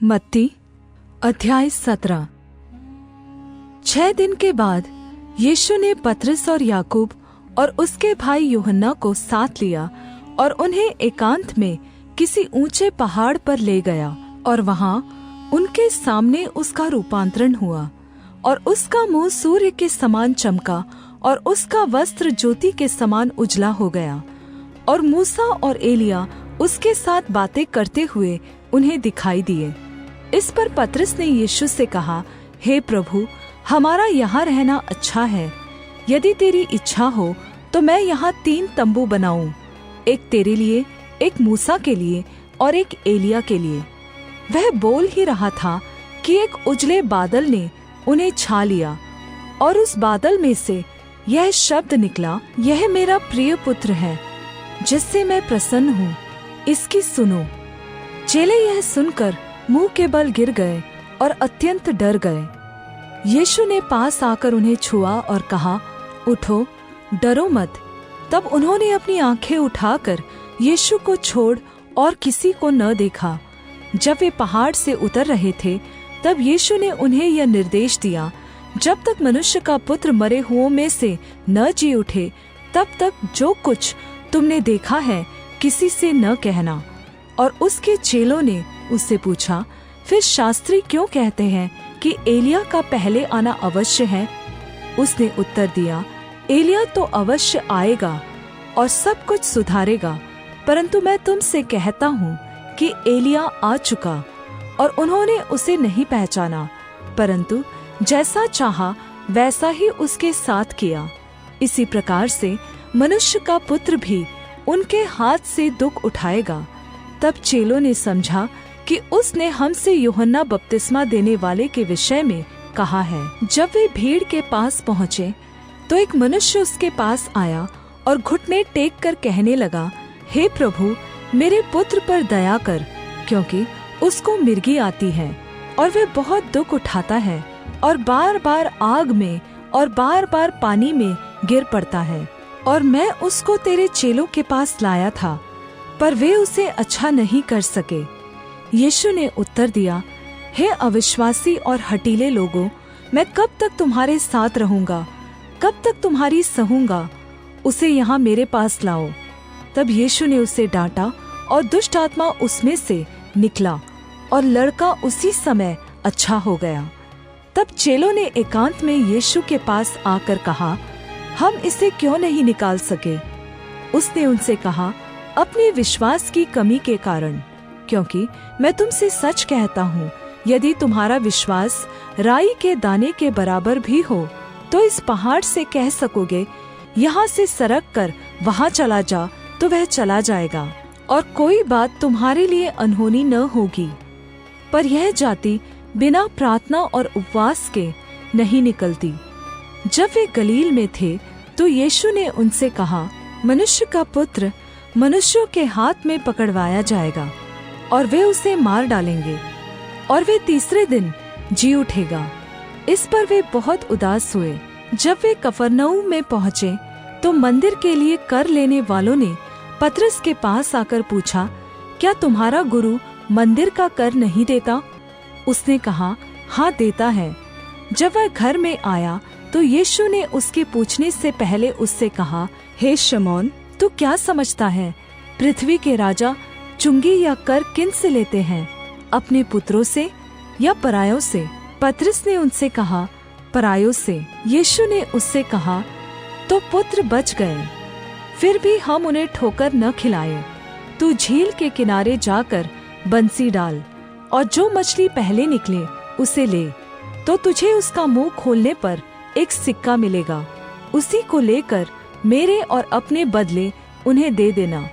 मत्ती अध्याय 17। 6 दिन के बाद यीशु ने पतरस और याकूब और उसके भाई यूहन्ना को साथ लिया और उन्हें एकांत में किसी ऊंचे पहाड़ पर ले गया और वहां उनके सामने उसका रूपांतरण हुआ और उसका मुंह सूर्य के समान चमका और उसका वस्त्र ज्योति के समान उजला हो गया। और मूसा और एलिय्याह उसके साथ बातें करते हुए उन्हें दिखाई दिए। इस पर पतरस ने यीशु से कहा, हे प्रभु, हमारा यहाँ रहना अच्छा है। यदि तेरी इच्छा हो तो मैं यहाँ 3 तम्बू बनाऊं, एक तेरे लिए, एक मूसा के लिए और एक एलिय्याह के लिए। वह बोल ही रहा था कि एक उजले बादल ने उन्हें छा लिया और उस बादल में से यह शब्द निकला, यह मेरा प्रिय पुत्र है, जिससे मैं प्रसन्न हूँ, इसकी सुनो। चेले यह सुनकर मुंह के बल गिर गए और अत्यंत डर गए। यीशु ने पास आकर उन्हें छुआ और कहा, उठो, डरो मत। तब उन्होंने अपनी आंखें उठाकर यीशु को छोड़ और किसी को न देखा। जब वे पहाड़ से उतर रहे थे तब यीशु ने उन्हें यह निर्देश दिया, जब तक मनुष्य का पुत्र मरे हुओं में से न जी उठे तब तक जो कुछ तुमने देखा है किसी से न कहना। और उसके चेलों ने उससे पूछा, फिर शास्त्री क्यों कहते हैं कि एलिय्याह का पहले आना अवश्य है? उसने उत्तर दिया, एलिय्याह तो अवश्य आएगा और सब कुछ सुधारेगा, परंतु मैं तुमसे कहता हूँ कि एलिय्याह आ चुका और उन्होंने उसे नहीं पहचाना, परंतु जैसा चाहा वैसा ही उसके साथ किया। इसी प्रकार से मनुष्य का पुत्र भी उनके हाथ से दुख उठाएगा। तब चेलों ने समझा कि उसने हमसे यूहन्ना बपतिस्मा देने वाले के विषय में कहा है। जब वे भीड़ के पास पहुँचे तो एक मनुष्य उसके पास आया और घुटने टेक कर कहने लगा, हे प्रभु, मेरे पुत्र पर दया कर, क्योंकि उसको मिर्गी आती है और वह बहुत दुख उठाता है और बार बार आग में और बार बार पानी में गिर पड़ता है। और मैं उसको तेरे चेलों के पास लाया था, पर वे उसे अच्छा नहीं कर सके। यीशु ने उत्तर दिया, हे अविश्वासी और हठीले लोगों, मैं कब तक तुम्हारे साथ रहूंगा, कब तक तुम्हारी सहूंगा? उसे यहाँ मेरे पास लाओ। तब यीशु ने उसे डांटा और दुष्ट आत्मा उसमें से निकला और लड़का उसी समय अच्छा हो गया। तब चेलों ने एकांत में यीशु के पास आकर कहा, हम इसे क्यों नहीं निकाल सके? उसने उनसे कहा, अपने विश्वास की कमी के कारण, क्योंकि मैं तुमसे सच कहता हूँ, यदि तुम्हारा विश्वास राई के दाने के बराबर भी हो तो इस पहाड़ से कह सकोगे, यहाँ से सरक कर वहाँ चला जा, तो वह चला जाएगा और कोई बात तुम्हारे लिए अनहोनी न होगी। पर यह जाति बिना प्रार्थना और उपवास के नहीं निकलती। जब वे गलील में थे तो यीशु ने उनसे कहा, मनुष्य का पुत्र मनुष्यों के हाथ में पकड़वाया जाएगा और वे उसे मार डालेंगे और वे तीसरे दिन जी उठेगा। इस पर वे बहुत उदास हुए। जब वे कफरनहूम में पहुँचे तो मंदिर के लिए कर लेने वालों ने पतरस के पास आकर पूछा, क्या तुम्हारा गुरु मंदिर का कर नहीं देता? उसने कहा, हाँ देता है। जब वह घर में आया तो यीशु ने उसके पूछने से पहले उससे कहा, हे शमौन, तू क्या समझता है? पृथ्वी के राजा चुंगी या कर किन से लेते हैं, अपने पुत्रों से या परायों से? पतरस ने उनसे कहा, परायों से। यीशु ने उससे कहा, तो पुत्र बच गए। फिर भी हम उन्हें ठोकर न खिलाए। तू झील के किनारे जाकर बंसी डाल और जो मछली पहले निकले उसे ले, तो तुझे उसका मुंह खोलने पर एक सिक्का मिलेगा। उसी को लेकर मेरे और अपने बदले उन्हें दे देना।